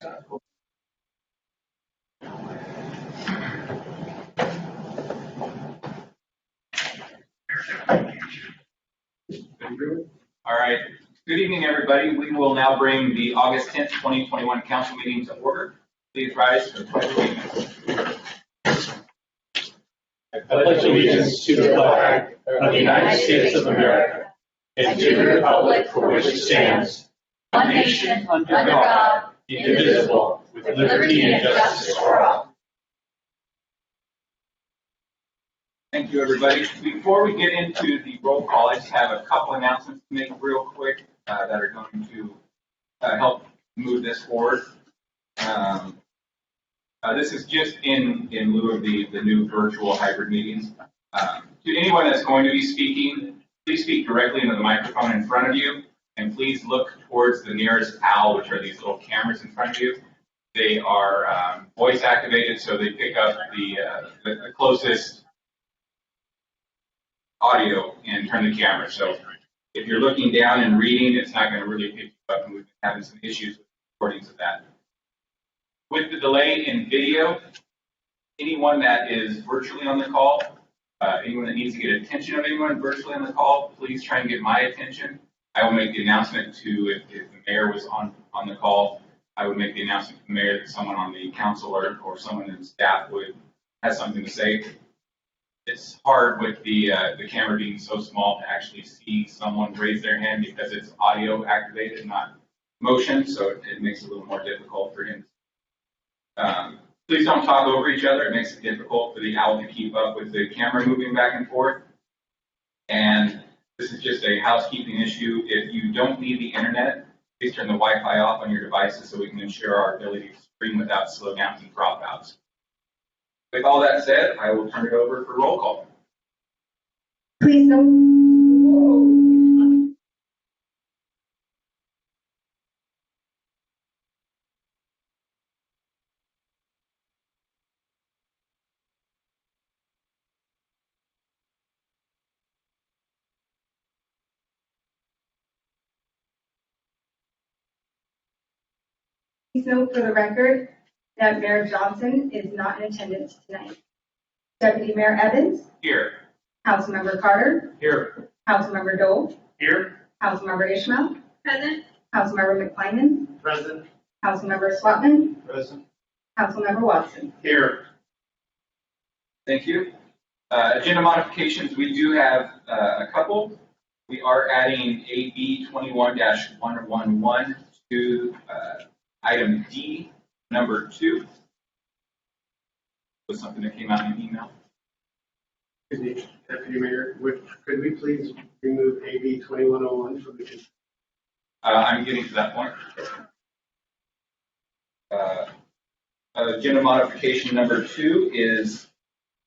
All right. Good evening, everybody. We will now bring the August 10th, 2021 council meeting to order. Please rise for the pledge of allegiance. I pledge allegiance to the flag of the United States of America and to the republic for which it stands, one nation under God, indivisible, with liberty and justice for all. Thank you, everybody. Before we get into the roll call, I just have a couple announcements to make real quick that are going to help move this forward. This is just in lieu of the new virtual hybrid meetings. To anyone that's going to be speaking, please speak directly into the microphone in front of you, and please look towards the nearest PAL, which are these little cameras in front of you. They are voice activated, so they pick up the closest audio and turn the camera. So if you're looking down and reading, it's not going to really pick you up, and we've been having some issues with recordings of that. With the delay in video, anyone that is virtually on the call, anyone that needs to get attention of anyone virtually on the call, please try and get my attention. I will make the announcement if the mayor was on the call, I would make the announcement to the mayor that someone on the council or someone in staff has something to say. It's hard with the camera being so small to actually see someone raise their hand because it's audio activated, not motion, so it makes it a little more difficult for him. Please don't talk over each other. It makes it difficult for the owl to keep up with the camera moving back and forth. And this is just a housekeeping issue. If you don't need the internet, please turn the Wi-Fi off on your devices so we can ensure our ability to stream without slowdowns and dropouts. With all that said, I will turn it over for roll call. Please note for the record that Mayor Johnson is not in attendance tonight. Deputy Mayor Evans? Here. Councilmember Carter? Here. Councilmember Dole? Here. Councilmember Ishmael? Present. Councilmember McClyman? Present. Councilmember Swatman? Present. Councilmember Watson? Here. Thank you. Agenda modifications, we do have a couple. We are adding AB 21-111 to item D, number 2. Was something that came out in an email. Excuse me, Deputy Mayor, could we please remove AB 2101 from the consent? I'm getting to that point. Agenda modification number 2 is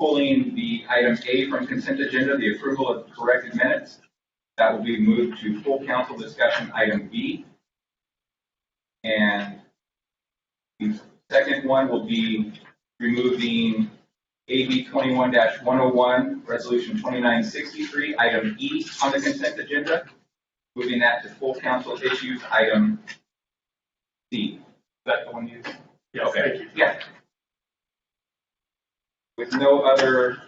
pulling the item A from consent agenda, the approval of corrected minutes. That will be moved to full council discussion item B. And the second one will be removing AB 21-101, Resolution 2963, item E on the consent agenda, moving that to full council issues item C. Is that the one you? Yes, okay. thank you. Yeah. With no other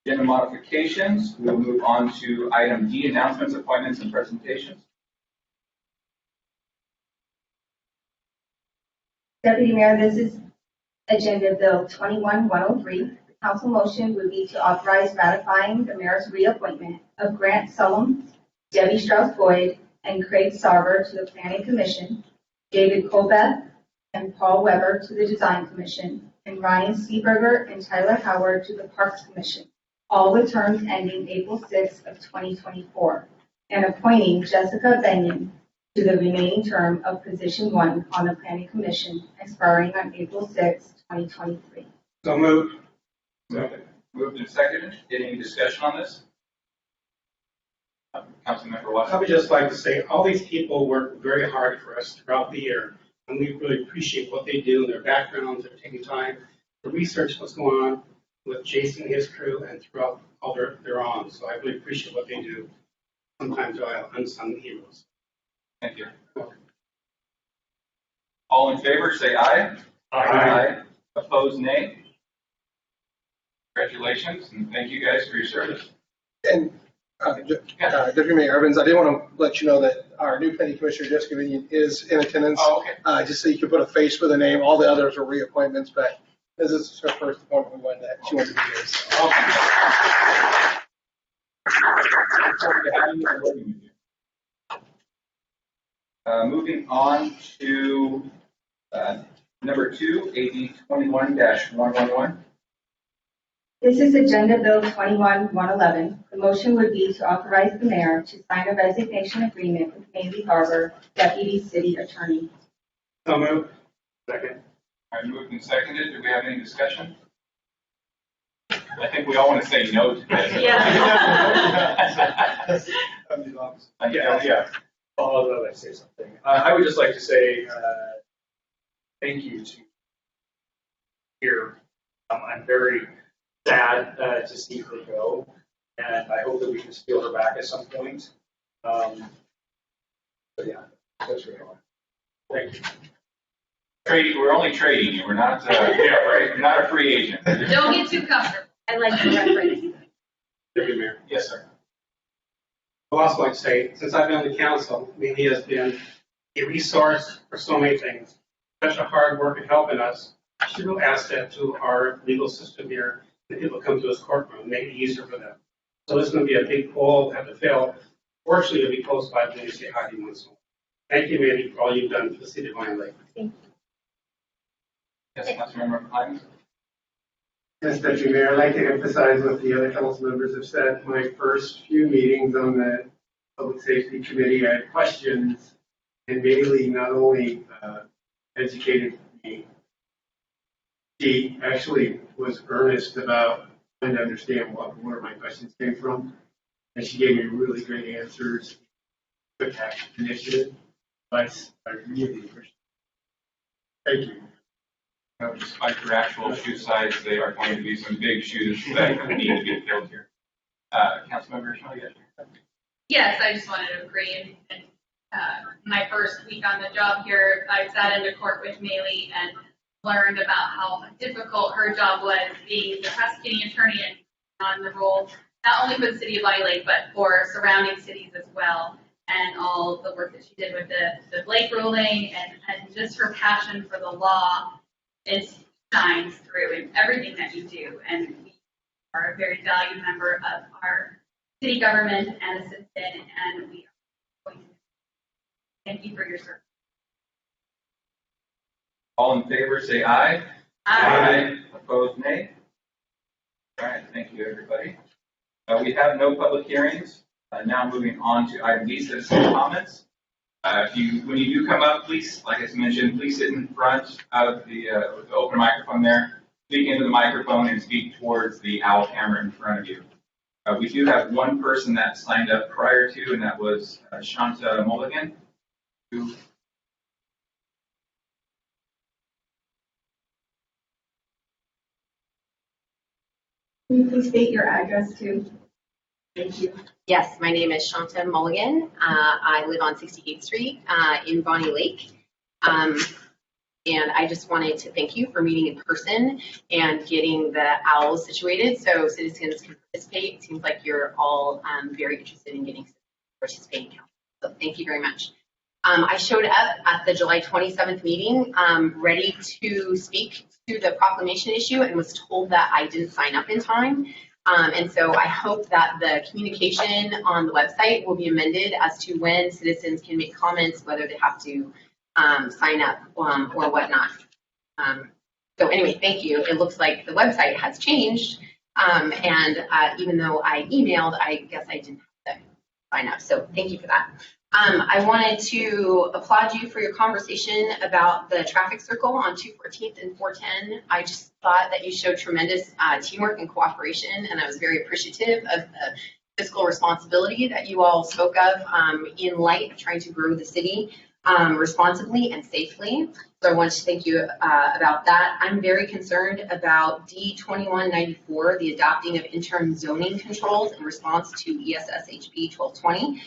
agenda modifications, we'll move on to item D, announcements, appointments, and presentations. Deputy Mayor, this is Agenda Bill 21-103. The council motion would be to authorize ratifying the mayor's reappointment of Grant Sullum, Debbie Strauss-Boyd, and Craig Sarver to the Planning Commission, David Colbeth and Paul Weber to the Design Commission, and Ryan Seeberger and Tyler Howard to the Parks Commission, all with terms ending April 6th of 2024, and appointing Jessica Benyon to the remaining term of position 1 on the Planning Commission, expiring on April 6th, 2023. So moved. Moved and seconded. Any discussion on this? Councilmember Watson. I would just like to say all these people work very hard for us throughout the year, and we really appreciate what they do and their backgrounds. They're taking time to research what's going on with Jason and his crew and throughout all they're on. So I really appreciate what they do. Sometimes they're unsung heroes. Thank you. All in favor, say aye. Aye. Opposed, nay. Congratulations, and thank you guys for your service. And Deputy Mayor Evans, I did want to let you know that our new planning commissioner, Jessica Vinian, is in attendance. Oh, okay. Just so you can put a face with a name. All the others are reappointments, but this is her first appointment. She wanted to be here. So. Moving on to number 2, AB 21-111. This is Agenda Bill 21-111. The motion would be to authorize the mayor to sign a resignation agreement with Haley Harbor, Deputy City Attorney. So moved. Second. All right, moved and seconded. Do we have any discussion? I think we all want to say no to this. Yeah. I'll let say something. I would just like to say thank you to here. I'm very sad to see her go, and I hope that we can steal her back at some point. But yeah, that's really all. Thank you. Trading, we're only trading you. We're not, we're not a free agent. Don't get too comfortable. I like the reference. Deputy Mayor. Yes, sir. I'd also like to say, since I've been on the council, he has been a resource for so many things. Such a hard work in helping us. Such a real asset to our legal system here. The people come to his courtroom, make it easier for them. So this is going to be a big poll, have to fill. Fortunately, it'll be close by when you say Heidi once more. Thank you, Mandy, for all you've done for the city of Lion Lake. Thank you. Yes, Councilmember Hines. Yes, Deputy Mayor, I'd like to emphasize what the other council members have said. My first few meetings on the Public Safety Committee, I had questions, and Bailey not only educated me, she actually was earnest about trying to understand where my questions came from, and she gave me really great answers. Quick action initiative, but I really appreciate it. Thank you. Despite your actual shoe size, they are going to be some big shoes that need to be filled here. Councilmember Shaw, yes. Yes, I just wanted to agree. And my first week on the job here, I sat into court with Maylee and learned about how difficult her job was being the prosecuting attorney and on the role, not only for the city of Valley Lake, but for surrounding cities as well. And all the work that she did with the Blake ruling and just her passion for the law. It shines through in everything that you do, and we are a very valued member of our city government and a citizen, and we are going to thank you for your service. All in favor, say aye. Aye. Opposed, nay. All right, thank you, everybody. We have no public hearings. Now moving on to item B, citizen comments. When you do come up, please, like I mentioned, please sit in front of the open microphone there, speak into the microphone and speak towards the owl camera in front of you. We do have one person that signed up prior to, and that was Shanta Mulligan. Can you please state your address too? Thank you. Yes, my name is Shanta Mulligan. I live on 68th Street in Bonnie Lake. And I just wanted to thank you for meeting in person and getting the owls situated so citizens can participate. It seems like you're all very interested in getting citizens to participate in council. So thank you very much. I showed up at the July 27th meeting ready to speak to the proclamation issue and was told that I didn't sign up in time. And so I hope that the communication on the website will be amended as to when citizens can make comments, whether they have to sign up or whatnot. So anyway, thank you. It looks like the website has changed. And even though I emailed, I guess I didn't have to sign up. So thank you for that. I wanted to applaud you for your conversation about the traffic circle on 214th and 410. I just thought that you showed tremendous teamwork and cooperation, and I was very appreciative of the fiscal responsibility that you all spoke of in light of trying to grow the city responsibly and safely. So I wanted to thank you about that. I'm very concerned about D2194, the adopting of interim zoning controls in response to ESSHB 1220.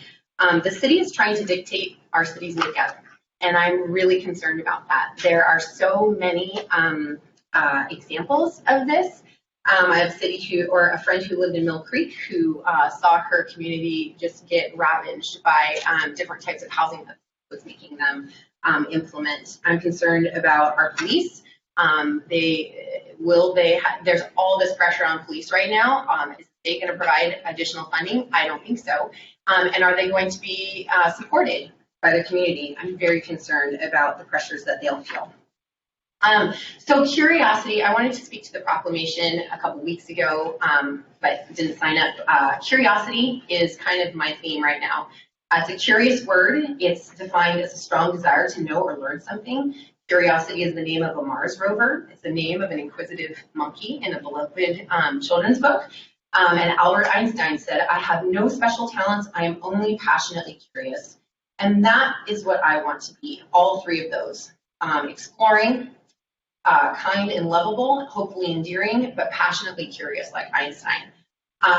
The city is trying to dictate our city's makeup, And I'm really concerned about that. There are so many examples of this. I have a friend who lived in Mill Creek who saw her community just get ravaged by different types of housing that was making them implement. I'm concerned about our police. There's all this pressure on police right now. Is the state going to provide additional funding? I don't think so. And are they going to be supported by the community? I'm very concerned about the pressures that they'll feel. So Curiosity, I wanted to speak to the proclamation a couple weeks ago, but didn't sign up. Curiosity is kind of my theme right now. It's a curious word. It's defined as a strong desire to know or learn something. Curiosity is the name of a Mars rover. It's the name of an inquisitive monkey in a beloved children's book. And Albert Einstein said, "I have no special talents. I am only passionately curious." And that is what I want to be, all three of those. Exploring, kind and lovable, hopefully endearing, but passionately curious like Einstein.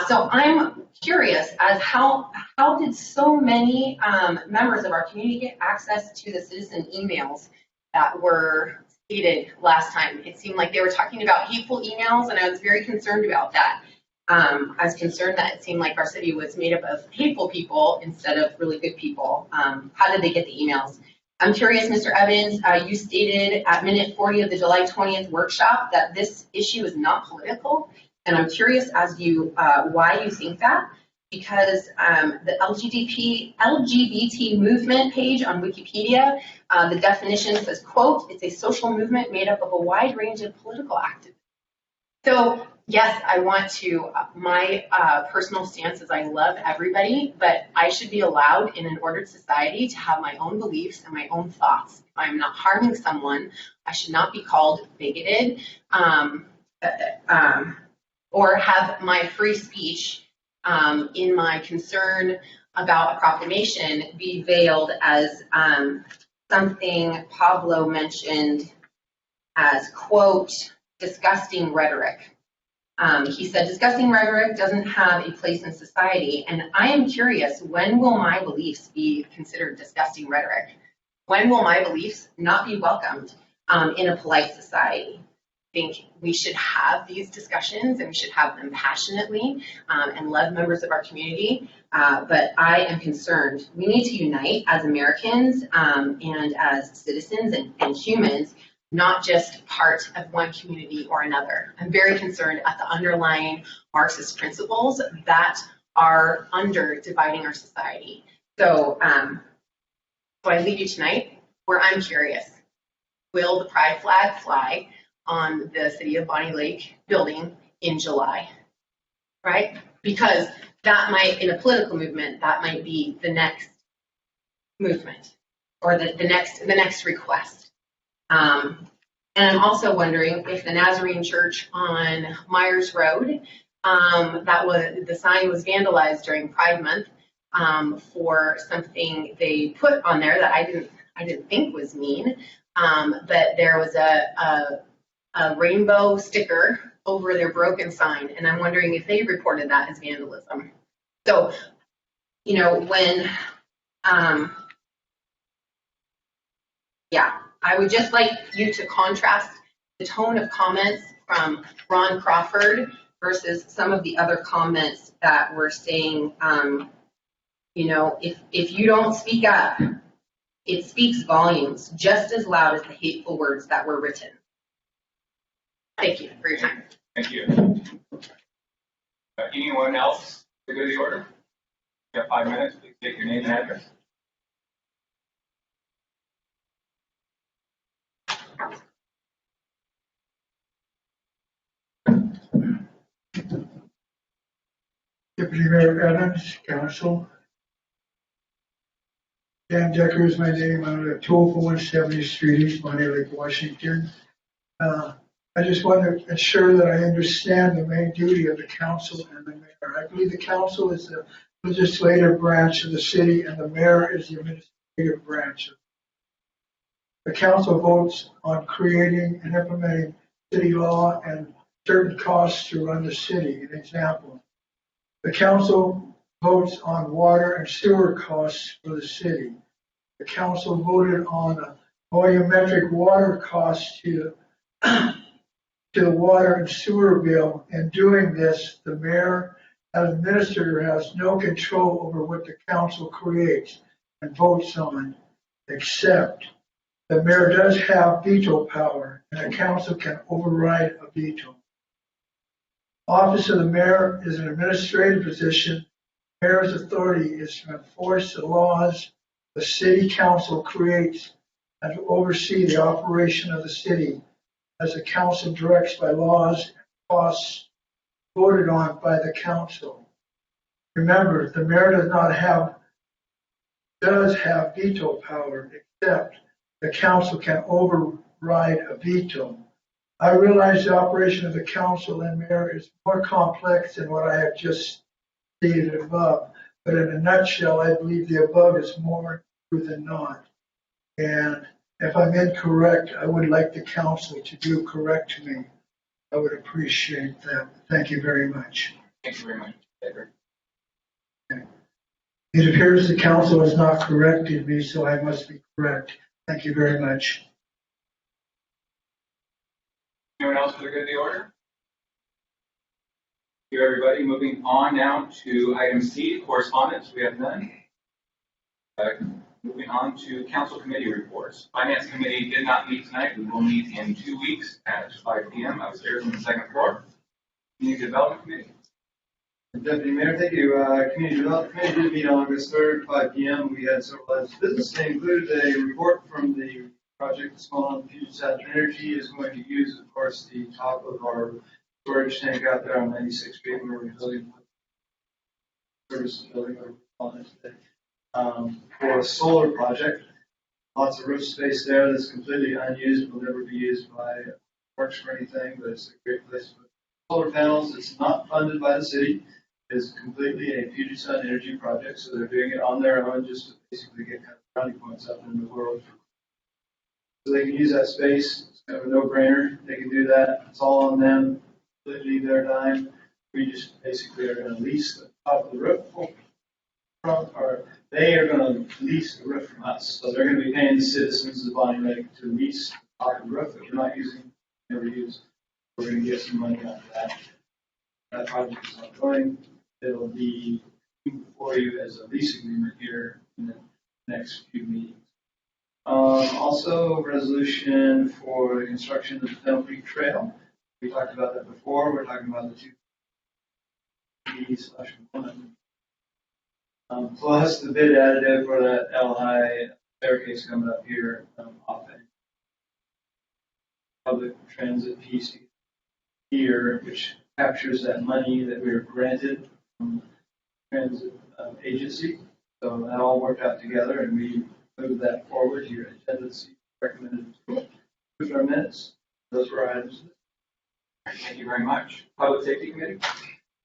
So I'm curious as how did so many members of our community get access to the citizen emails that were stated last time? It seemed like they were talking about hateful emails, and I was very concerned about that. I was concerned that it seemed like our city was made up of hateful people instead of really good people. How did they get the emails? I'm curious, Mr. Evans, you stated at minute 40 of the July 20th workshop that this issue is not political, and I'm curious as to why you think that, because the LGBT movement page on Wikipedia, the definition says, quote, "It's a social movement made up of a wide range of political activists." So yes, I want to, my personal stance is I love everybody, but I should be allowed in an ordered society to have my own beliefs and my own thoughts. If I'm not harming someone, I should not be called bigoted or have my free speech in my concern about a proclamation be veiled as something Pablo mentioned as, quote, disgusting rhetoric. He said, disgusting rhetoric doesn't have a place in society, and I am curious, when will my beliefs be considered disgusting rhetoric? When will my beliefs not be welcomed in a polite society? I think we should have these discussions, and we should have them passionately and love members of our community, but I am concerned. We need to unite as Americans and as citizens and humans, not just part of one community or another. I'm very concerned at the underlying Marxist principles that are under dividing our society. So, so I leave you tonight where I'm curious. Will the pride flag fly on the City of Bonnie Lake building in July, right? Because that might, in a political movement, that might be the next movement or the next request. And I'm also wondering if the Nazarene Church on Myers Road, the sign was vandalized during Pride Month for something they put on there that I didn't think was mean, but there was a rainbow sticker over their broken sign, and I'm wondering if they reported that as vandalism. So, you know, when, yeah. I would just like you to contrast the tone of comments from Ron Crawford versus some of the other comments that were saying, you know, if you don't speak up, it speaks volumes just as loud as the hateful words that were written. Thank you for your time. Thank you. Anyone else to go to the order? You have 5 minutes. Please state your name and address. Deputy Mayor Evans, Council. Dan Decker is my name. I'm at 204 170th Street, East Bonnie Lake, Washington. I just want to ensure that I understand the main duty of the council and the mayor. I believe the council is the legislative branch of the city and the mayor is the administrative branch. The council votes on creating and implementing city law and certain costs to run the city. An example. The council votes on water and sewer costs for the city. the council voted on a volumetric water cost to the water and sewer bill. In doing this, the mayor as administrator has no control over what the council creates and votes on, except the mayor does have veto power, and the council can override a veto. Office of the mayor is an administrative position. Mayor's authority is to enforce the laws the city council creates and to oversee the operation of the city as the council directs by laws and costs voted on by the council. Remember, the mayor does have veto power, except the council can override a veto. I realize the operation of the council and mayor is more complex than what I have just stated above, but in a nutshell, I believe the above is more true than not. And if I'm incorrect, I would like the council to do correct me. I would appreciate that. Thank you very much. Thank you very much, Edward. It appears the council has not corrected me, so I must be correct. Thank you very much. Anyone else for the good of the order? Thank you, everybody. Moving on now to item C, correspondence. We have none. Moving on to council committee reports. Finance committee did not meet tonight. We will meet in 2 weeks at 5 p.m. upstairs on the second floor. Community development committee. Deputy Mayor, thank you. Community Development Committee did meet on August 3rd, 5 p.m. We had several items of business. They included a report from the project Small Puget Sound Energy is going to use, of course, the top of our storage tank out there on 96th Street where we're building services building on it today. For a solar project, lots of roof space there that's completely unused, will never be used by works or anything, but it's a great place to put solar panels. It's not funded by the city. It's completely a Puget Sound Energy project, so they're doing it on their own just to basically get kind of brownie points out in the world. So they can use that space. It's kind of a no-brainer. They can do that. It's all on them, completely their dime. We just basically are going to lease the top of the roof or they are going to lease the roof from us. So they're going to be paying the citizens of Bonnie Lake to lease the top of the roof that we're not using, never use. We're going to get some money out of that. That project is ongoing. It'll be before you as a lease agreement here in the next few meetings. Also, resolution for the construction of the Fennel Creek Trail. We talked about that before. We're talking about the 2B/1. Plus the bid additive for that L-high staircase coming up here off the public transit piece here, which captures that money that we were granted from the transit agency. So that all worked out together, and we moved that forward. Your attendance recommended to our minutes. Those were our items. Thank you very much. Public Safety Committee.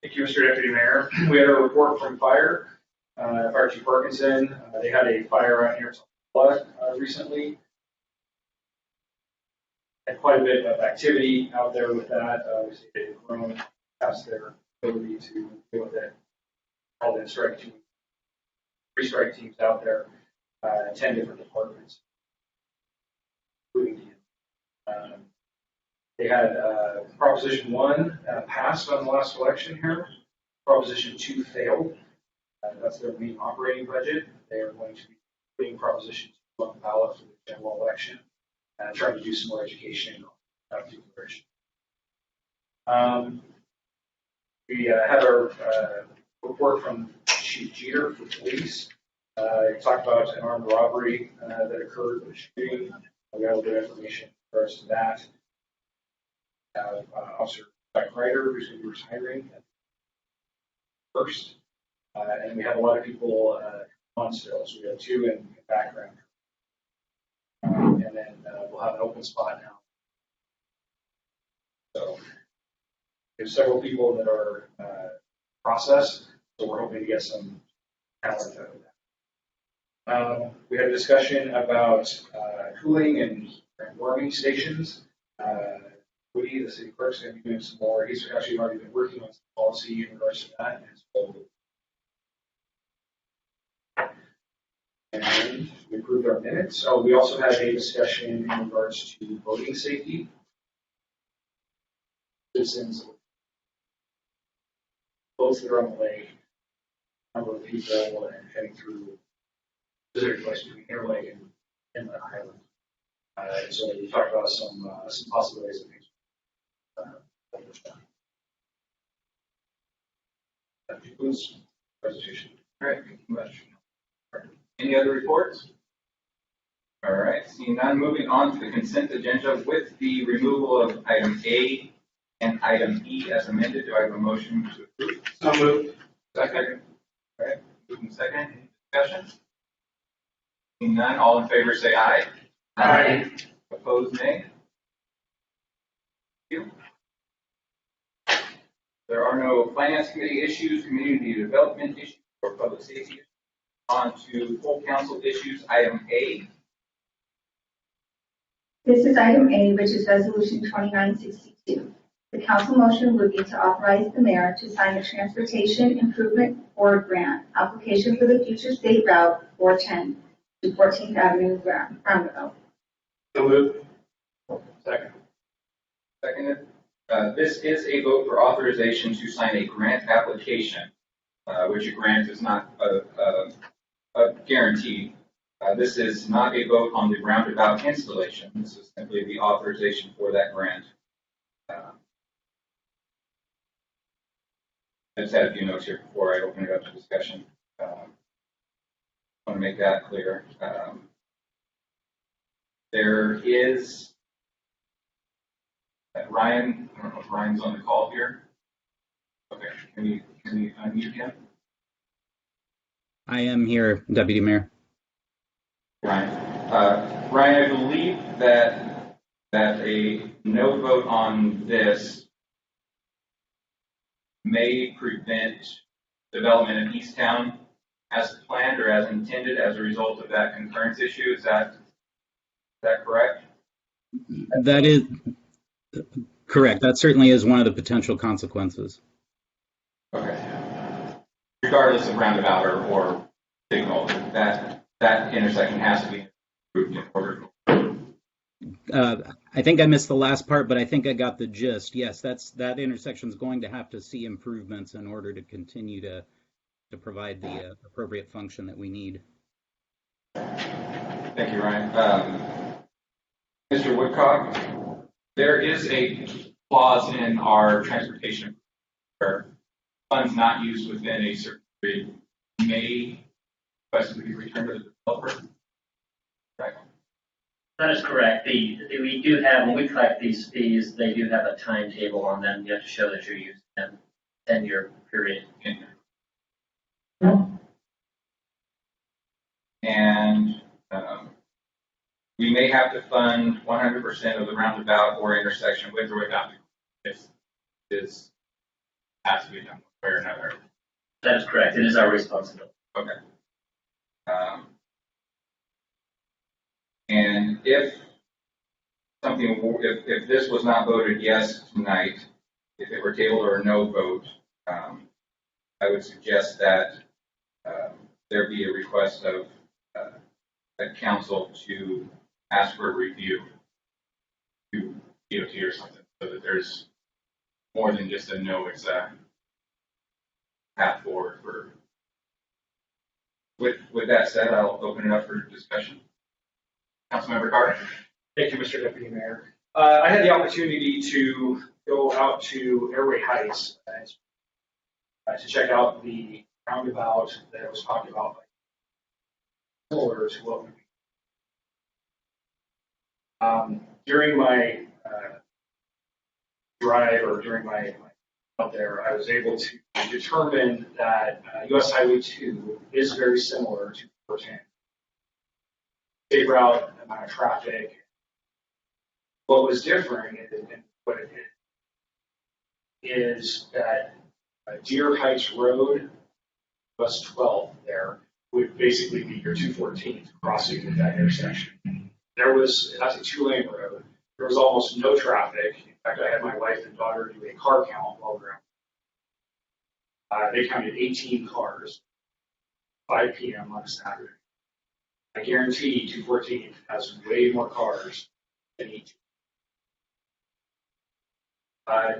Thank you, Mr. Deputy Mayor. We had a report from Fire Chief Parkinson. They had a fire out here recently. Had quite a bit of activity out there with that. Obviously, they've grown past their ability to deal with it. Called in strike team, 3 strike teams out there, 10 different departments, including they had Proposition 1 passed on the last election here. Proposition 2 failed. That's their main operating budget. They are going to be putting Proposition 2 on the ballot for the general election and trying to do some more education on that particular issue. We had our report from Chief Jeter for police. He talked about an armed robbery that occurred with a shooting. We got a little bit of information in regards to that. Officer Jack Ryder, who's going to be retiring first. And we have a lot of people on still, so we have 2 in background. And then we'll have an open spot now. So there's several people that are processed, so we're hoping to get some talent out of that. We had a discussion about cooling and warming stations. Woody, the city clerk's going to be doing some more. He's actually already been working on some policy in regards to that. And so And we approved our minutes. So we also had a discussion in regards to boating safety. Citizens, boats that are on the lake, number of people, and heading through visitor place between Interlake and Inlet Island. So we talked about some possibilities of things. That concludes the presentation. All right, thank you much. Any other reports? All right, seeing none, moving on to the consent agenda with the removal of item A and item E as amended. Do I have a motion to approve? So moved. Second. All right, moving second. Any discussion? Seeing none, all in favor say aye. Aye. Opposed, nay. Thank you. There are no finance committee issues, community development issues, or public safety issues. On to full council issues, item A. This is item A, which is resolution 2962. The council motion would be to authorize the mayor to sign a transportation improvement board grant application for the future state route 410 to 14th Avenue roundabout. So moved. Second. Seconded. This is a vote for authorization to sign a grant application, which a grant is not a guarantee. This is not a vote on the roundabout installation. This is simply the authorization for that grant. I just had a few notes here before I open it up to discussion. I want to make that clear. There is Ryan. I don't know if Ryan's on the call here. Okay, can you unmute him? I am here, Deputy Mayor. Ryan, I believe that a no vote on this may prevent development in Easttown as planned or as intended as a result of that concurrence issue. Is that correct? That is correct. That certainly is one of the potential consequences. Okay. Regardless of roundabout or signal, that intersection has to be improved in order. I think I missed the last part, but I think I got the gist. Yes, that intersection is going to have to see improvements in order to continue to provide the appropriate function that we need. Thank you, Ryan. Mr. Woodcock, there is a clause in our transportation where funds not used within a certain period may request to be returned to the developer. Right. That is correct. We do have, when we collect these fees, they do have a timetable on them. You have to show that you're using them 10-year period. And we may have to fund 100% of the roundabout or intersection with or without. This has to be done one way or another. That is correct. It is our responsibility. Okay. And if this was not voted yes tonight, if it were tabled or a no vote, I would suggest that there be a request of a council to ask for a review to DOT or something, so that there's more than just a no, it's a path forward for. With that said, I'll open it up for discussion. Councilmember Carter. Thank you, Mr. Deputy Mayor. I had the opportunity to go out to Airway Heights to check out the roundabout that was talked about, similar to what we during my drive or during my out there, I was able to determine that US Highway 2 is very similar to 410. State route, amount of traffic. What was different and what it is that Deer Heights Road, US 12 there, would basically be your 214th crossing with that intersection. That's a 2-lane road. There was almost no traffic. In fact, I had my wife and daughter do a car count while we were out. They counted 18 cars, 5 p.m. on a Saturday. I guarantee 214 has way more cars than E2.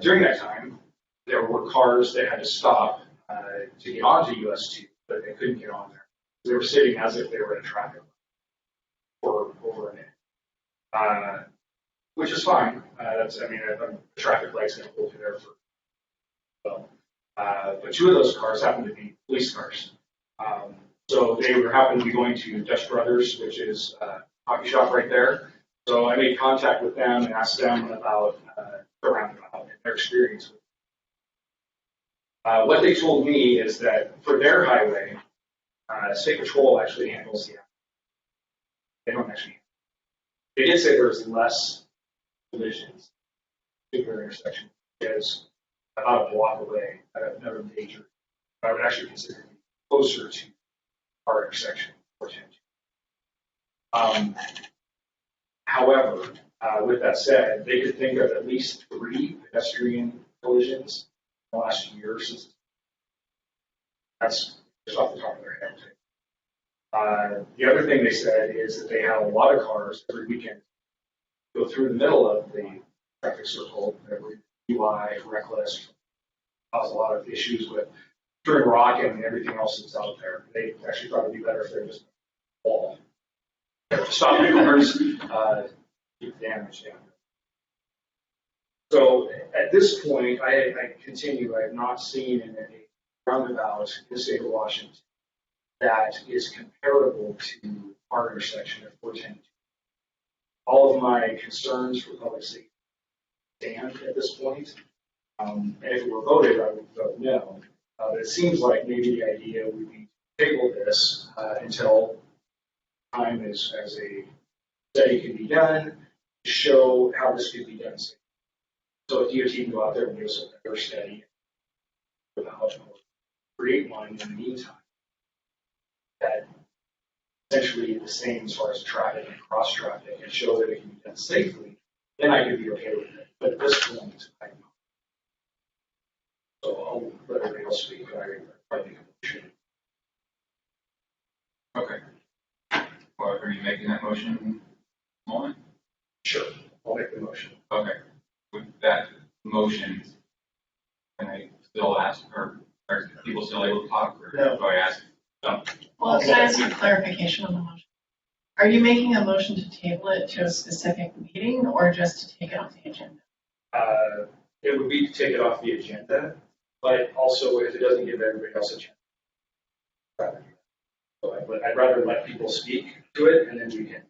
During that time, there were cars that had to stop to get onto US 2, but they couldn't get on there. They were sitting as if they were in a traffic light for over a minute, which is fine. A traffic light's going to hold you there for well. But two of those cars happened to be police cars. So they happened to be going to Dutch Brothers, which is a coffee shop right there. So I made contact with them and asked them about the roundabout and their experience with it. What they told me is that for their highway, State Patrol actually handles the accident. They don't actually. They did say there's less collisions in their intersection because about a block away at another major. I would actually consider it closer to our intersection, 410. However, with that said, they could think of at least 3 pedestrian collisions in the last year since. That's just off the top of their head. The other thing they said is that they have a lot of cars every weekend go through the middle of the traffic circle, every UI, reckless, cause a lot of issues with turning rock and everything else that's out there. They actually thought it'd be better if they just wall. Stop the cars, keep the damage down. So at this point, I continue. I have not seen in a roundabout in the state of Washington that is comparable to our intersection at 410. All of my concerns for public safety stand at this point. And if it were voted, I would vote no. But it seems like maybe the idea would be to table this until time as a study can be done to show how this could be done safely. So if DOT can go out there and do a better study, create one in the meantime that essentially the same as far as traffic and cross traffic and show that it can be done safely, then I could be okay with it. But at this point, I'm not. So I'll let everybody else speak, but I probably think I should. Okay. Well, are you making that motion, Mullen? Sure, I'll make the motion. Okay. With that motion, can I still ask, or are people still able to talk? Or No. do I ask? No. Well, can I ask a clarification on the motion? Are you making a motion to table it to a specific meeting or just to take it off the agenda? It would be to take it off the agenda, but also if it doesn't give everybody else a chance. So I'd rather let people speak to it and then we can.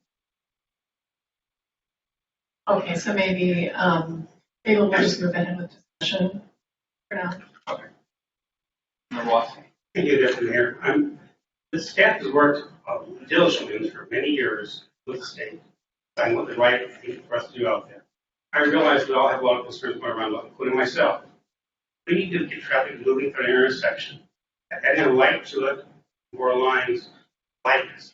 Okay, so maybe we'll just move ahead with discussion for now. Okay. Member Watson? Thank you, Deputy Mayor. The staff has worked diligently for many years with the state, on what the right thing for us to do out there. I realize we all have a lot of concerns going around, including myself. We need to get traffic moving through an intersection. Adding a light to it, more lines,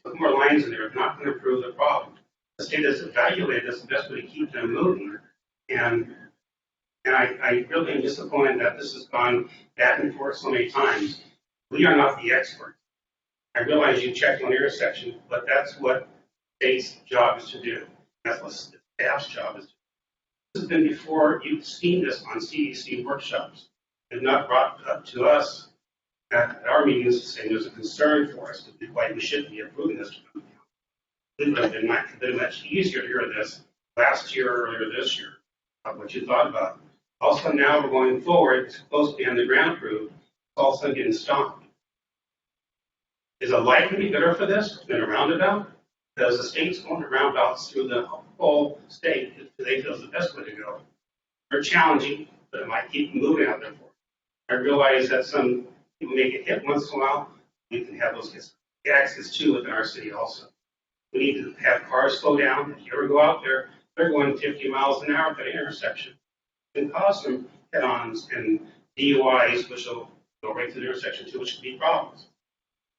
put more lines in there is not going to improve the problem. The state has evaluated this the best way to keep them moving, and I really am disappointed that this has gone back and forth so many times. We are not the experts. I realize you checked on intersection, but that's what the state's job is to do. That's what the staff's job is to do. This has been before. You've seen this on CDC workshops. It's not brought up to us at our meetings saying there's a concern for us to be why we shouldn't be approving this. It would have been much easier to hear this last year or earlier this year, what you thought about. Also, now we're going forward, it's supposed to be on the ground crew, it's also getting stopped. Is a light going to be better for this than a roundabout? Because the state's going to roundabouts through the whole state, they feel is the best way to go. They're challenging, but it might keep moving out there for us. I realize that some people may get hit once in a while. We can have those accidents too within our city also. We need to have cars slow down. If you ever go out there, they're going 50 miles an hour at that intersection. It can cause some head-ons and DUIs, which will go right to the intersection too, which could be problems.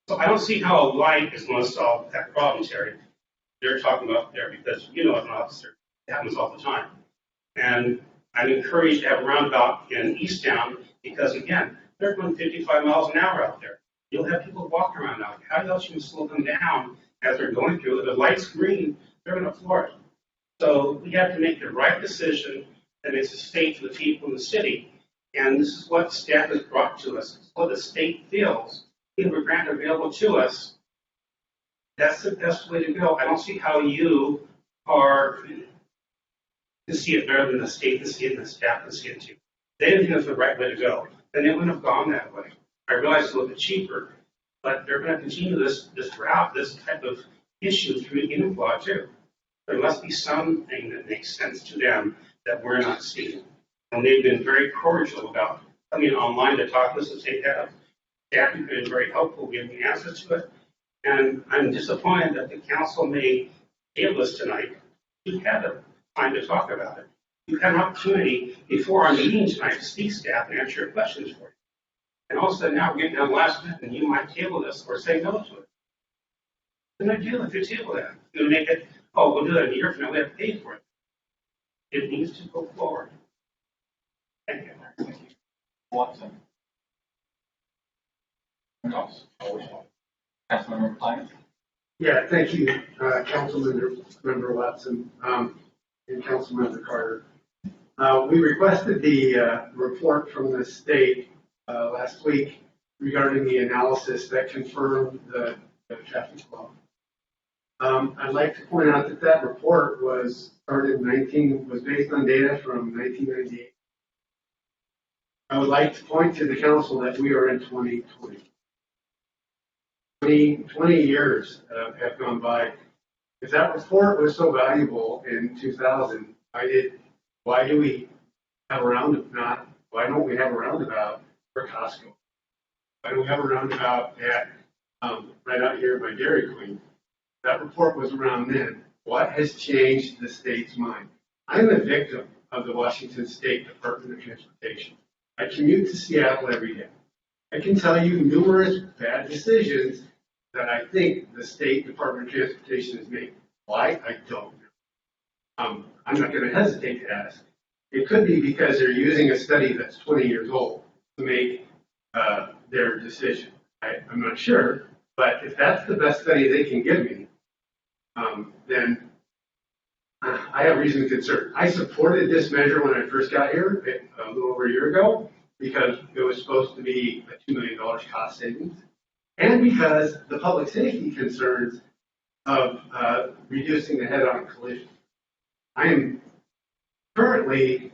So I don't see how a light is going to solve that problem, Terry. They're talking about there because you know as an officer, it happens all the time. And I'm encouraged to have a roundabout in Easttown because, again, they're going 55 miles an hour out there. You'll have people walking around out there. How else you can slow them down as they're going through. If the light's green, they're going to floor it. So we have to make the right decision that makes a state to the people in the city. And this is what staff has brought to us. It's what the state feels. If a grant available to us, that's the best way to go. I don't see how you are to see it better than the state, to see it, and the staff to see it too. They didn't think it was the right way to go, then they wouldn't have gone that way. I realize it's a little bit cheaper, but they're going to continue this route, this type of issue through Enumclaw too. There must be something that makes sense to them that we're not seeing. And they've been very cordial about coming online to talk to us as they have. Staff has been very helpful giving answers to it. And I'm disappointed that the council may table this tonight. You had a time to talk about it. You had an opportunity before our meeting tonight to speak staff and answer your questions for you. And all of a sudden now we're getting down last minute and you might table this or say no to it. Then I do if you table that. You're going to make it, oh, we'll do that in a year from now, we have to pay for it. It needs to go forward. Thank you. Watson. Anyone else? Councilmember Plant? Yeah, thank you, Councilmember Watson, and Councilmember Carter. We requested the report from the state last week regarding the analysis that confirmed the traffic flow. I'd like to point out that that report was based on data from 1998. I would like to point to the council that we are in 2020. 20 years have gone by. If that report was so valuable in 2000, why don't we have a roundabout for Costco? Why don't we have a roundabout at right out here by Dairy Queen? That report was around then. What has changed the state's mind? I'm a victim of the Washington State Department of Transportation. I commute to Seattle every day. I can tell you numerous bad decisions that I think the State Department of Transportation has made. Why? I don't know. I'm not going to hesitate to ask. It could be because they're using a study that's 20 years old to make their decision. I'm not sure, but if that's the best study they can give me, then I have reason to concern. I supported this measure when I first got here a little over a year ago because it was supposed to be a $2 million cost savings, and because the public safety concerns of reducing the head-on collision. I am currently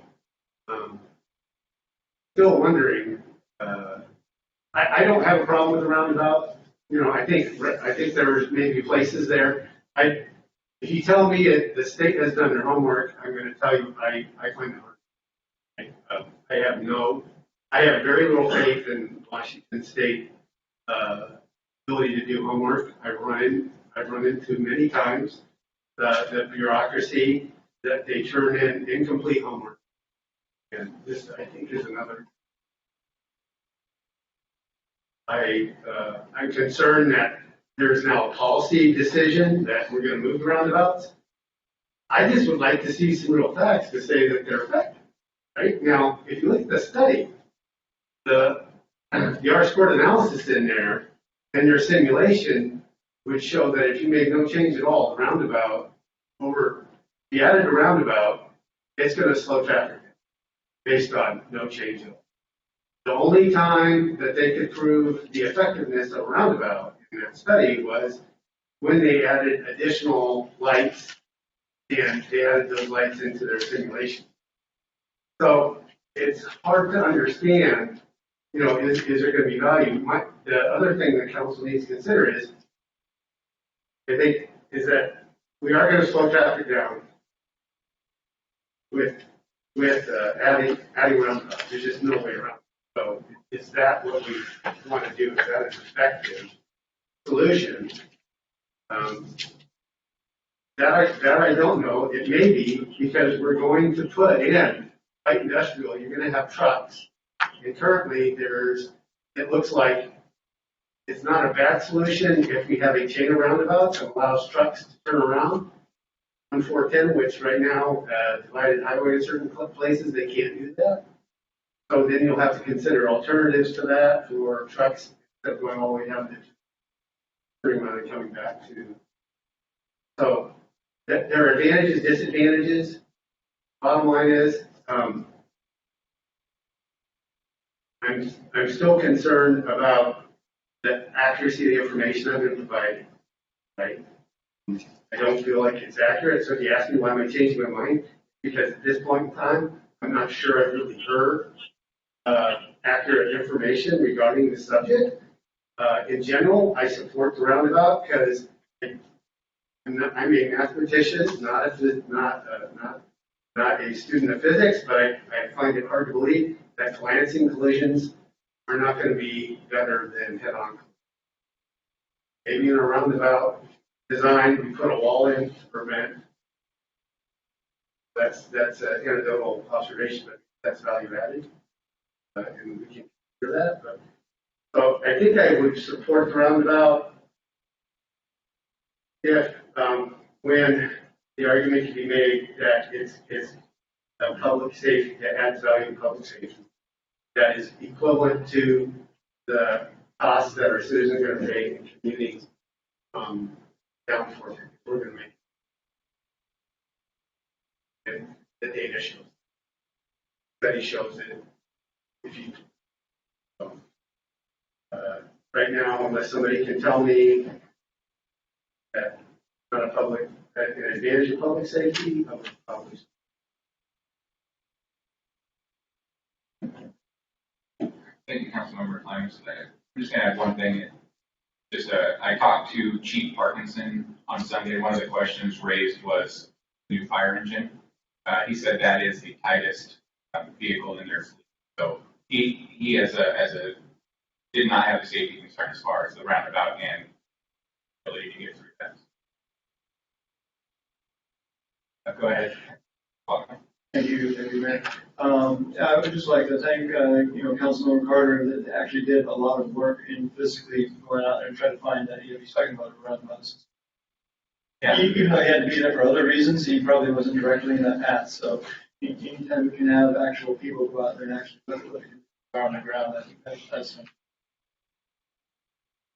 still wondering. I don't have a problem with the roundabout. You know, I think there's maybe places there. If you tell me that the state has done their homework, I'm going to tell you I find it hard. I have very little faith in Washington State ability to do homework. I've run into many times the bureaucracy that they turn in incomplete homework, and this I think is another. I'm concerned that there's now a policy decision that we're going to move the roundabouts. I just would like to see some real facts to say that they're effective. Right now, if you look at the study, the R-squared analysis in there and their simulation would show that if you make no change at all, the roundabout the added roundabout, it's going to slow traffic based on no change at all. The only time that they could prove the effectiveness of a roundabout in that study was when they added additional lights and they added those lights into their simulation. So it's hard to understand, you know, is there going to be value? The other thing that council needs to consider is that we are going to slow traffic down with adding roundabouts. There's just no way around it. So is that what we want to do? Is that an effective solution? That I don't know. It may be because we're going to put in light industrial. You're going to have trucks, and currently it looks like it's not a bad solution if we have a chain of roundabouts that allows trucks to turn around on 410, which right now divided highway in certain places they can't do that. So then you'll have to consider alternatives to that for trucks instead of going all the way down to turning around and coming back to So there are advantages, disadvantages. Bottom line is, I'm still concerned about the accuracy of the information I'm going to provide. Right? I don't feel like it's accurate. So if you ask me why am I changing my mind, because at this point in time, I'm not sure I've really heard accurate information regarding the subject. In general, I support the roundabout because I'm a mathematician, not a student of physics, but I find it hard to believe that glancing collisions are not going to be better than head-on. Maybe in a roundabout design, we put a wall in to prevent. That's an anecdotal observation, but that's value added, and we can consider that. But so I think I would support the roundabout if when the argument can be made that it's a public safety that adds value to public safety that is equivalent to the costs that our citizens are going to pay in communities down for it. We're going to make it. And the data shows. Study shows that if you right now, unless somebody can tell me that not a public that an advantage of public safety, public. Thank you, Councilmember Clemens. I'm just going to add one thing. I talked to Chief Parkinson on Sunday. One of the questions raised was new fire engine. He said that is the tightest vehicle in their fleet. So he as a did not have a safety concern as far as the roundabout and ability to get through that. Go ahead. Thank you, Mayor. I would just like to thank, Councilmember Carter that actually did a lot of work in physically going out there and trying to find that. He's talking about roundabouts. Yeah. Even though he had to be there for other reasons, he probably wasn't directly in that path. So anytime we can have actual people go out there and actually look at what they on the ground, I think that's a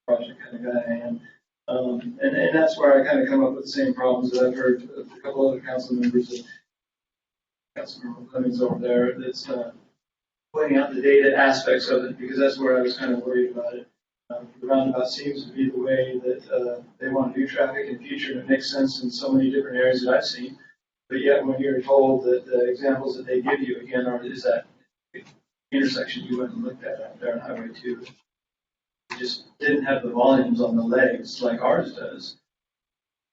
project kind of guy I am. And that's where I kind of come up with the same problems that I've heard a couple other council members. Councilmember Clemens over there that's pointing out the data aspects of it, because that's where I was kind of worried about it. The roundabout seems to be the way that they want to do traffic in the future, and it makes sense in so many different areas that I've seen. But yet when you're told that the examples that they give you again is that intersection you went and looked at out there on Highway 2. It just didn't have the volumes on the legs like ours does.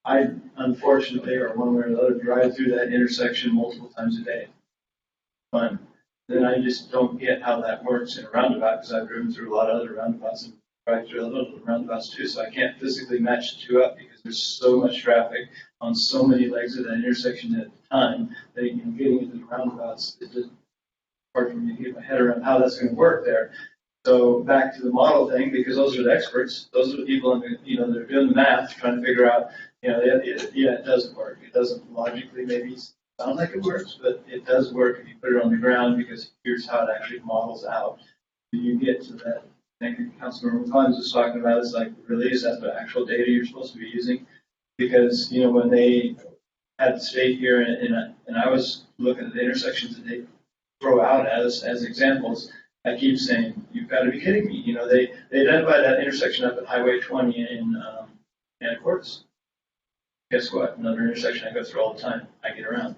I, unfortunately, or one way or the other, drive through that intersection multiple times a day. But then I just don't get how that works in a roundabout, because I've driven through a lot of other roundabouts and drive through other roundabouts too, so I can't physically match the two up because there's so much traffic on so many legs of that intersection at the time that getting into the roundabouts, it's just hard for me to get my head around how that's going to work there. So back to the model thing, because those are the experts, those are the people, they're doing the math, trying to figure out, it doesn't work. It doesn't logically maybe sound like it works, but it does work if you put it on the ground, because here's how it actually models out. When you get to that, I think Councilmember Clemens was talking about, is like really is that the actual data you're supposed to be using? Because, when they had the state here and I was looking at the intersections that they throw out as examples, I keep saying, you've got to be kidding me. They identified that intersection up at Highway 20 in Anacortes. Guess what? Another intersection I go through all the time. I get around.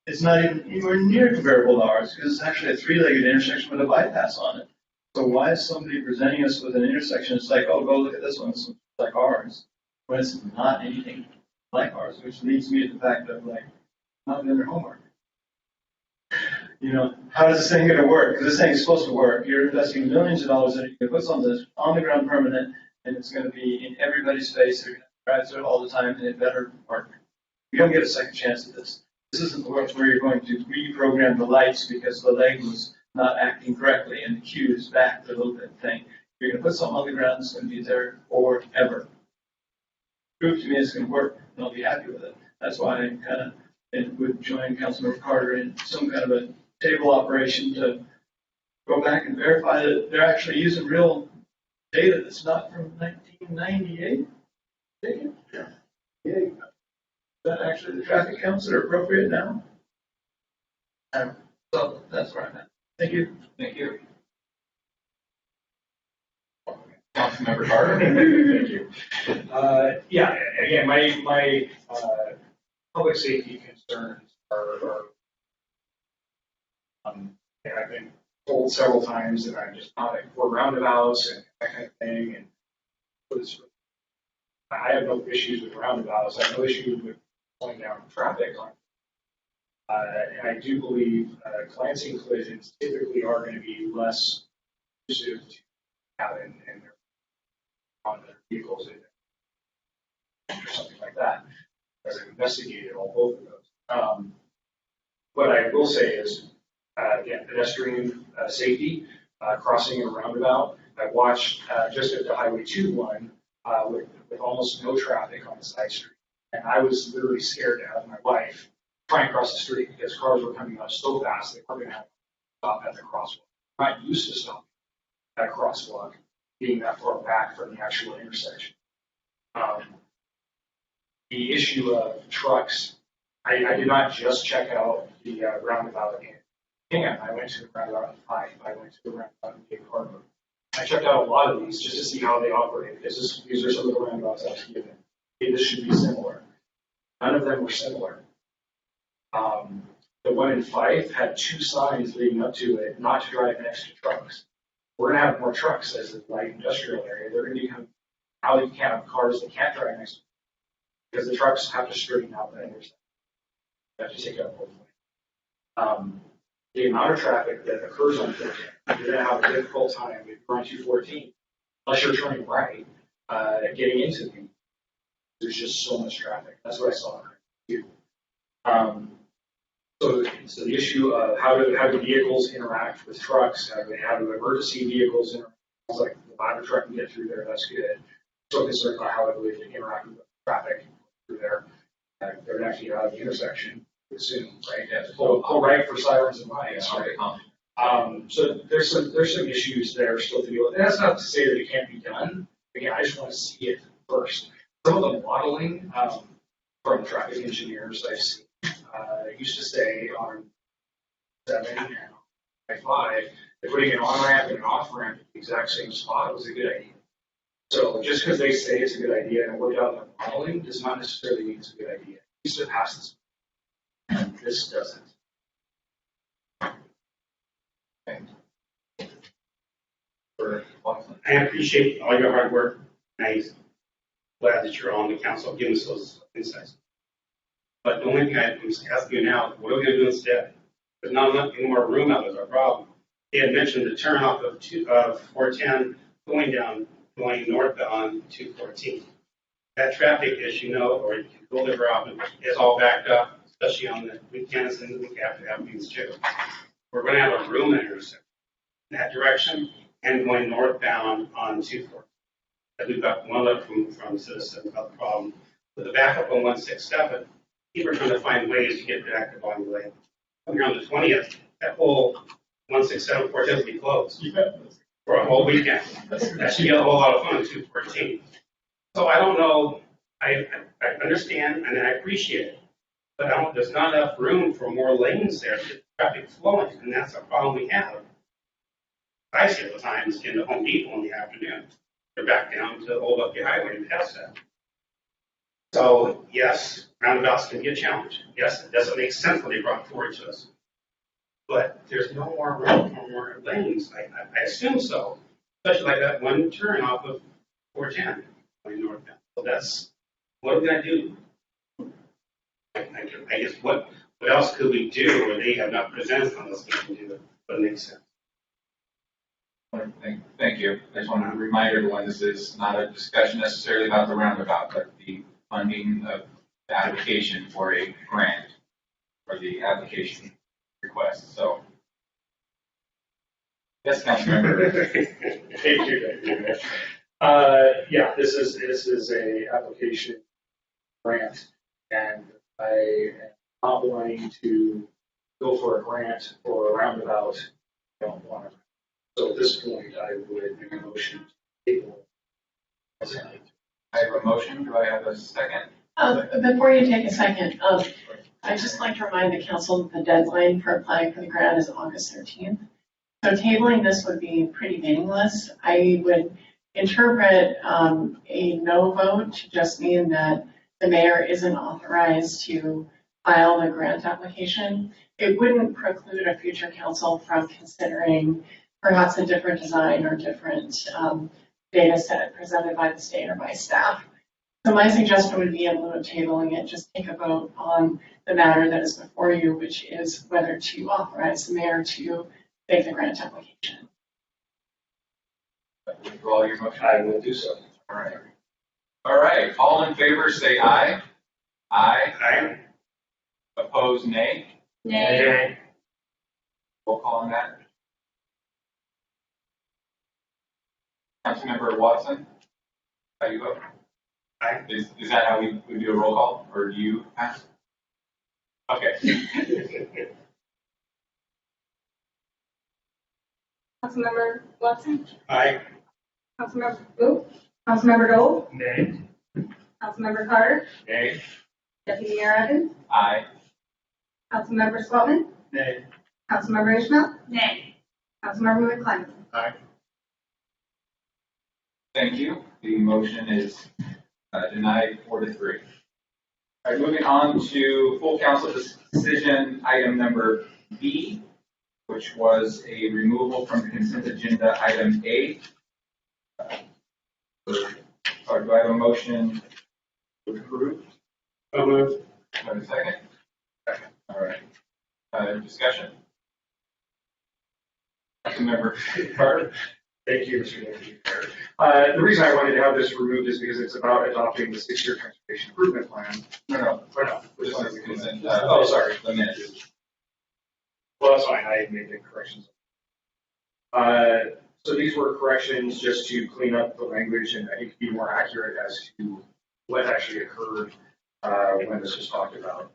It's not even anywhere near comparable to ours, because it's actually a three-legged intersection with a bypass on it. So why is somebody presenting us with an intersection that's like, oh, go look at this one, it's like ours, when it's not anything like ours, which leads me to the fact of, not doing their homework. How is this thing going to work? Because this thing is supposed to work. You're investing millions of dollars in it. You put something on the ground permanent, and it's going to be in everybody's face. They're going to drive through it all the time, and it better work. You don't get a second chance at this. This isn't the work where you're going to reprogram the lights because the leg was not acting correctly, and the cue is back to the little bit thing. You're going to put something on the ground that's going to be there forever. Prove to me it's going to work, and I'll be happy with it. That's why I kind of would join Councilmember Carter in some kind of a table operation to go back and verify that they're actually using real data that's not from 1998. Yeah. that actually the traffic counts that are appropriate now? So that's where I'm at. Thank you. Thank you. Councilmember Carter? Thank you. Yeah, again, my public safety concerns are I've been told several times that I'm just not for roundabouts and that kind of thing. And I have no issues with roundabouts. I have no issues with slowing down traffic. And I do believe glancing collisions typically are going to be less conducive to having and on their vehicles or something like that. As I've investigated both of those. What I will say is, again, pedestrian safety, crossing a roundabout. I watched just at the Highway 2 one with almost no traffic on the side street. And I was literally scared to have my wife try and cross the street because cars were coming up so fast they were going to have to stop at the crosswalk. I'm not used to stopping at a crosswalk being that far back from the actual intersection. The issue of trucks, I did not just check out the roundabout in Hingham. I went to the roundabout in Fife. I went to the roundabout in Cape Harbor. I checked out a lot of these just to see how they operate. These are some of the roundabouts I was given. Okay, this should be similar. None of them were similar. The one in Fife had 2 signs leading up to it, not to drive next to trucks. We're going to have more trucks as the light industrial area. They're going to become, how you can't have cars that can't drive next to because the trucks have to straighten out that intersection. You have to take out both lanes. The amount of traffic that occurs on 14, you're going to have a difficult time if you're on 214, unless you're turning right, getting into the. There's just so much traffic. That's what I saw too. So the issue of how do vehicles interact with trucks? How do emergency vehicles interact? It's like the ladder truck can get through there. That's good. So concerned about how I believe they interact with traffic through there. They're going to have to get out of the intersection soon, right? Yeah, pull right for sirens and lights, right? So there's some issues there still to deal with. And that's not to say that it can't be done. Again, I just want to see it first. Some of the modeling from traffic engineers I've seen used to say on 7 and 5 that putting an on-ramp and an off-ramp at the exact same spot was a good idea. So just because they say it's a good idea and it worked out in the modeling does not necessarily mean it's a good idea. It needs to pass this. And this doesn't. I appreciate all your hard work. I'm glad that you're on the council giving us those insights. But the only thing I'm asking you now, what are we going to do instead? There's not enough any more room out, is our problem. They had mentioned the turnoff of 410 going northbound 214. That traffic, as you know, or you can go live around, is all backed up, especially on the weekends and the week after that means too. We're going to have a room intersection in that direction and going northbound on 214. We've got one letter from citizens about the problem. With the backup on 167, people are trying to find ways to get back to Bonnie Lake. Here on the 20th, that whole 167 410 will be closed for a whole weekend. That should be a whole lot of fun, 214. So I don't know. I understand and I appreciate it, but there's not enough room for more lanes there to get traffic flowing, and that's a problem we have. I see at the times in the Home Depot in the afternoon. They're back down to Old Bucky Highway and past that. So yes, roundabouts can be a challenge. Yes, it doesn't make sense when they brought forward to us. But there's no more room for more lanes. I assume so, especially like that one turn off of 410 going northbound. So that's what are we going to do? I guess what else could we do where they have not presented on us we can do it, but it makes sense. Thank you. I just wanted to remind everyone this is not a discussion necessarily about the roundabout, but the funding of the application for a grant or the application request. So, yes, Councilmember. Thank you. Yeah, this is a application grant, and I am not wanting to go for a grant for a roundabout. I don't want to. So at this point, I would make a motion to table. I have a motion. Do I have a second? Before you take a second, I'd just like to remind the council that the deadline for applying for the grant is August 13th. So tabling this would be pretty meaningless. I would interpret a no vote to just mean that the mayor isn't authorized to file the grant application. It wouldn't preclude a future council from considering perhaps a different design or different data set presented by the state or by staff. So my suggestion would be, in lieu of tabling it, just take a vote on the matter that is before you, which is whether to authorize the mayor to make the grant application. Withdraw your motion. I will do so. All right. All right. All in favor, say aye. Aye. Aye. Opposed, nay. Nay. Roll call on that. Councilmember Watson, how you vote? Aye. Is that how we do a roll call, or do you pass? Okay. Councilmember Watson? Aye. Councilmember Dole? Nay. Councilmember Carter? Nay. Deputy Mayor Evans? Aye. Councilmember Spelman? Nay. Councilmember Ishmael? Nay. Councilmember McClellan? Aye. Thank you. The motion is denied 4-3. All right, moving on to full council decision item number B, which was a removal from consent agenda item A. Do I have a motion to approve? So moved. Do I have a second? Second. All right. Discussion? Councilmember Carter? Thank you, Mr. Deputy Mayor. The reason I wanted to have this removed is because it's about adopting the 6-year transportation improvement plan. No. This This is the consent. Oh, sorry. The minutes. Well, that's fine. I made the corrections. So these were corrections just to clean up the language and I think be more accurate as to what actually occurred when this was talked about.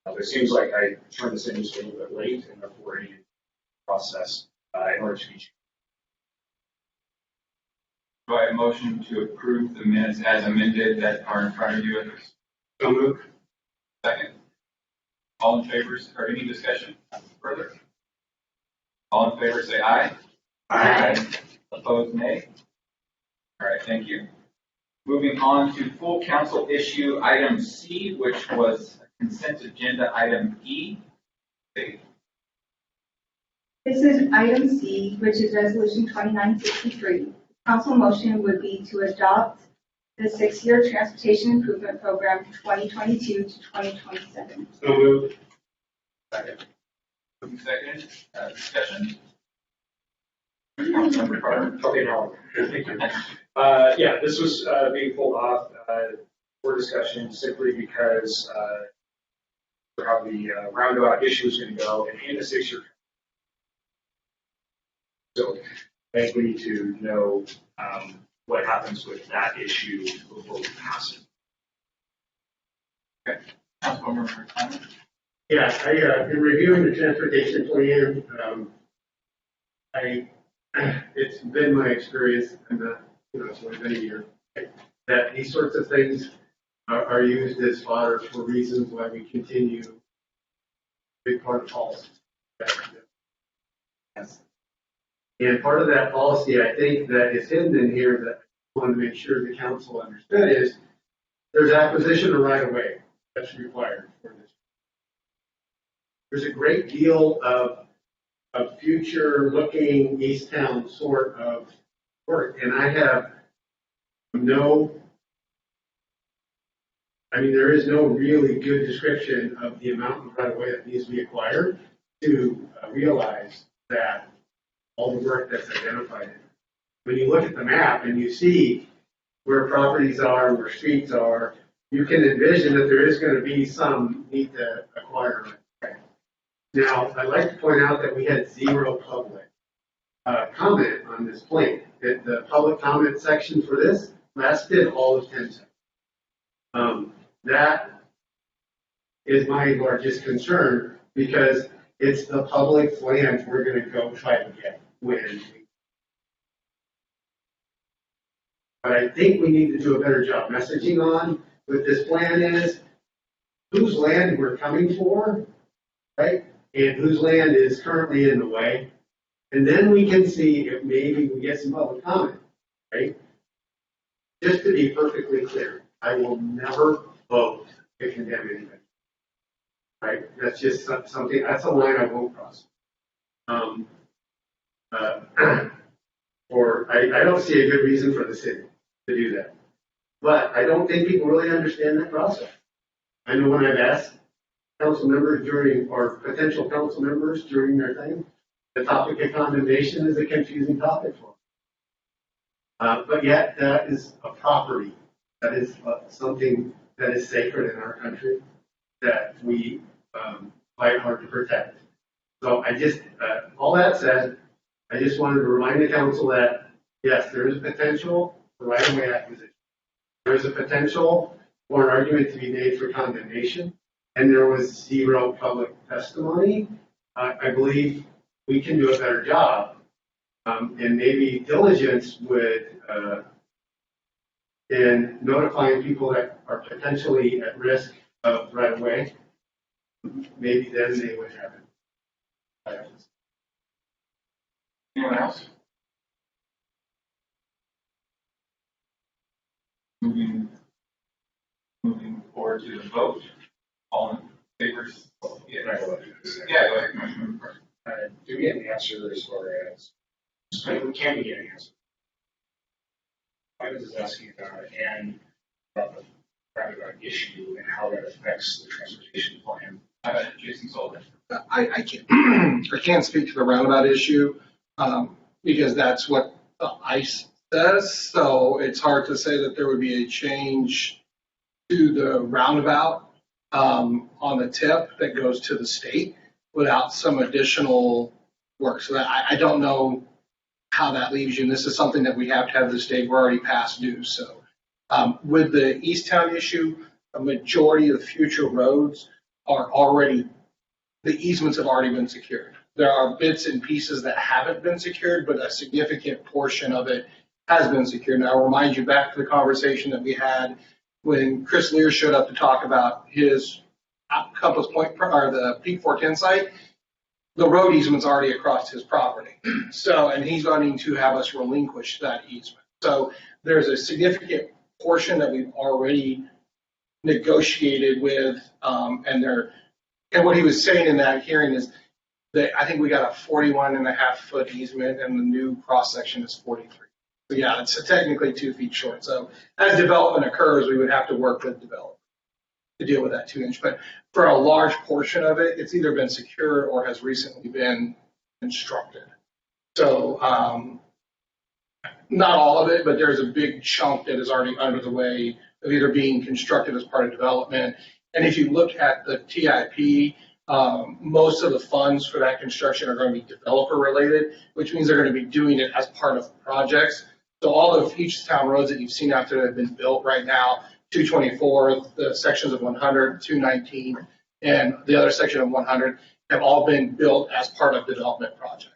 It seems like I turned this in just a little bit late and therefore I needed to process in order to be. Do I have a motion to approve the minutes as amended that are in front of you? So moved. Second. All in favor, or any discussion further? All in favor, say aye. Aye. Opposed, nay. All right, thank you. Moving on to full council issue item C, which was consent agenda item E. Okay. This is item C, which is resolution 2963. Council motion would be to adopt the 6-year transportation improvement program 2022 to 2027. So moved. Second. Second, discussion. Councilmember Carter. Okay, no. Thank you. Yeah, this was being pulled off for discussion simply because how the roundabout issue is going to go and in the 6-year. So I think we need to know what happens with that issue before we pass it. Okay. Councilmember Carter. Yeah, in reviewing the transportation plan, it's been my experience, and it's only been a year, that these sorts of things are used as fodder for reasons why we continue big part of policy. Yes. And part of that policy, I think, that is hidden in here that I want to make sure the council understood is there's acquisition of right of way that's required for this. There's a great deal of future looking East Town sort of work. And there is no really good description of the amount of right of way that needs to be acquired to realize that all the work that's identified. When you look at the map and you see where properties are, where streets are, you can envision that there is going to be some need to acquire. Now, I'd like to point out that we had 0 public comment on this plan. That the public comment section for this lasted all of 10 seconds. That is my largest concern because it's the public's land we're going to go try to get when. But I think we need to do a better job messaging on with this plan is whose land we're coming for, right? And whose land is currently in the way. And then we can see if maybe we get some public comment, right? Just to be perfectly clear, I will never vote to condemn anybody. Right? That's just something, that's a line I won't cross. Or I don't see a good reason for the city to do that. But I don't think people really understand that process. I know when I've asked council members during, or potential council members during their thing, the topic of condemnation is a confusing topic for them. But yet that is a property. That is something that is sacred in our country that we fight hard to protect. So I just, all that said, I just wanted to remind the council that, yes, there is potential for right-of-way acquisition. There is a potential for an argument to be made for condemnation, and there was zero public testimony. I believe we can do a better job, and maybe diligence would, in notifying people that are potentially at risk of right-of-way, maybe then they would have it. Anyone else? Moving forward to the vote. All in favor? Yeah, go ahead, Commissioner. Do we have an answer as far as, can we get an answer? I was just asking about it and about the roundabout issue and how that affects the transportation plan. Jason Sullivan. I can't speak to the roundabout issue because that's what the ICE says. So it's hard to say that there would be a change to the roundabout on the tip that goes to the state without some additional work. So that I don't know how that leaves you. And this is something that we have to have the state. We're already past due. So with the Easttown issue, a majority of future roads are already, the easements have already been secured. There are bits and pieces that haven't been secured, but a significant portion of it has been secured. And I'll remind you back to the conversation that we had when Chris Lear showed up to talk about his Compass Point, or the Peak 410 site. The road easement's already across his property. So, and he's going to have us relinquish that easement. So there's a significant portion that we've already negotiated with, and what he was saying in that hearing is that I think we got a 41.5-foot easement and the new cross section is 43. So yeah, it's technically 2 feet short. So as development occurs, we would have to work with developers to deal with that 2-inch. But for a large portion of it, it's either been secured or has recently been constructed. So not all of it, but there's a big chunk that is already under the way of either being constructed as part of development. And if you look at the TIP, most of the funds for that construction are going to be developer related, which means they're going to be doing it as part of projects. So all of Easttown roads that you've seen out there that have been built right now, 224, the sections of 100, 219, and the other section of 100 have all been built as part of development projects.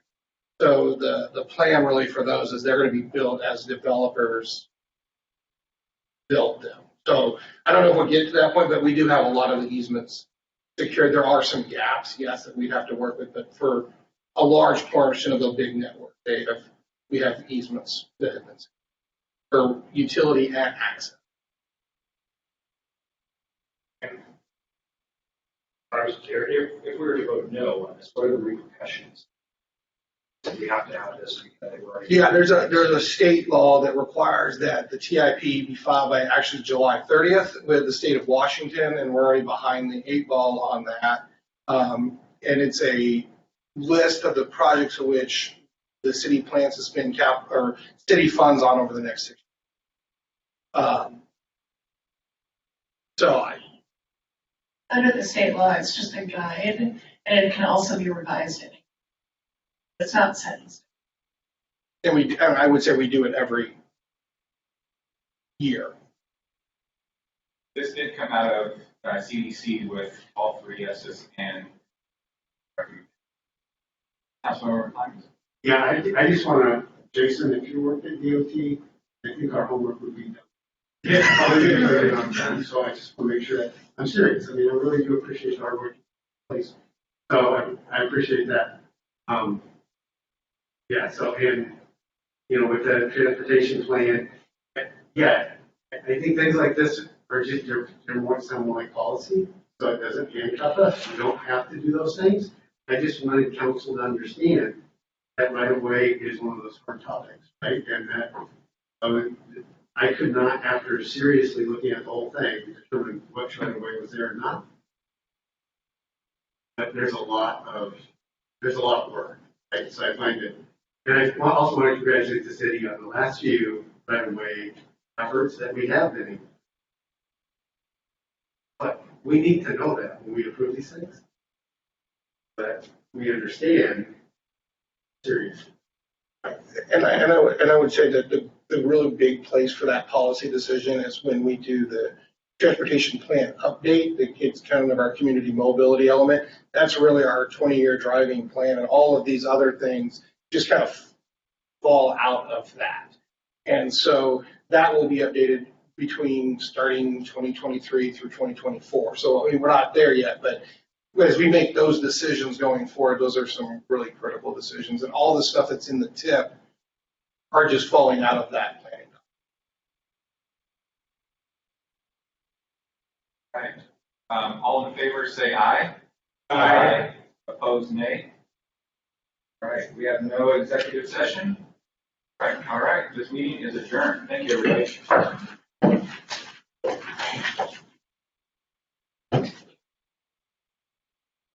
So the plan really for those is they're going to be built as developers build them. So I don't know if we'll get to that point, but we do have a lot of the easements secured. There are some gaps, yes, that we'd have to work with, but for a large portion of the big network, we have easements that have been secured for utility and access. If we were to vote no on this, what are the repercussions? Do we have to have this? Yeah, there's a state law that requires that the TIP be filed by actually July 30th with the state of Washington, and we're already behind the 8 ball on that. And it's a list of the projects for which the city plans to spend city funds on over the next 6 years. Under the state law, it's just a guide, and it can also be revised. It's not set in stone. And I would say we do it every year. This did come out of CDC with all 3 yeses and Councilmember Lyons. Yeah, I just want to, Jason, if you worked at DOT, I think our homework would be done. Yeah, I'll do it on time, so I just want to make sure that I'm serious. I mean, I really do appreciate our work, place. So I appreciate that. Yeah, so, and, you know, with the transportation plan, yeah, I think things like this are just, they're more sound like policy, so it doesn't handcuff us. We don't have to do those things. I just wanted council to understand that right of way is one of those hard topics, right? And that, I could not, after seriously looking at the whole thing, determine what right of way was there or not. But there's a lot of work, right? So I find it, and I also want to congratulate the city on the last few right of way efforts that we have been. But we need to know that when we approve these things, that we understand seriously. And I would say that the really big place for that policy decision is when we do the transportation plan update that gets kind of our community mobility element. That's really our 20-year driving plan, and all of these other things just kind of fall out of that. And so that will be updated between starting 2023 through 2024. So I mean, we're not there yet, but as we make those decisions going forward, those are some really critical decisions. And all the stuff that's in the tip are just falling out of that planning. Right. All in favor, say aye. Aye. Opposed, nay. All right, we have no executive session. All right, this meeting is adjourned. Thank you, everybody.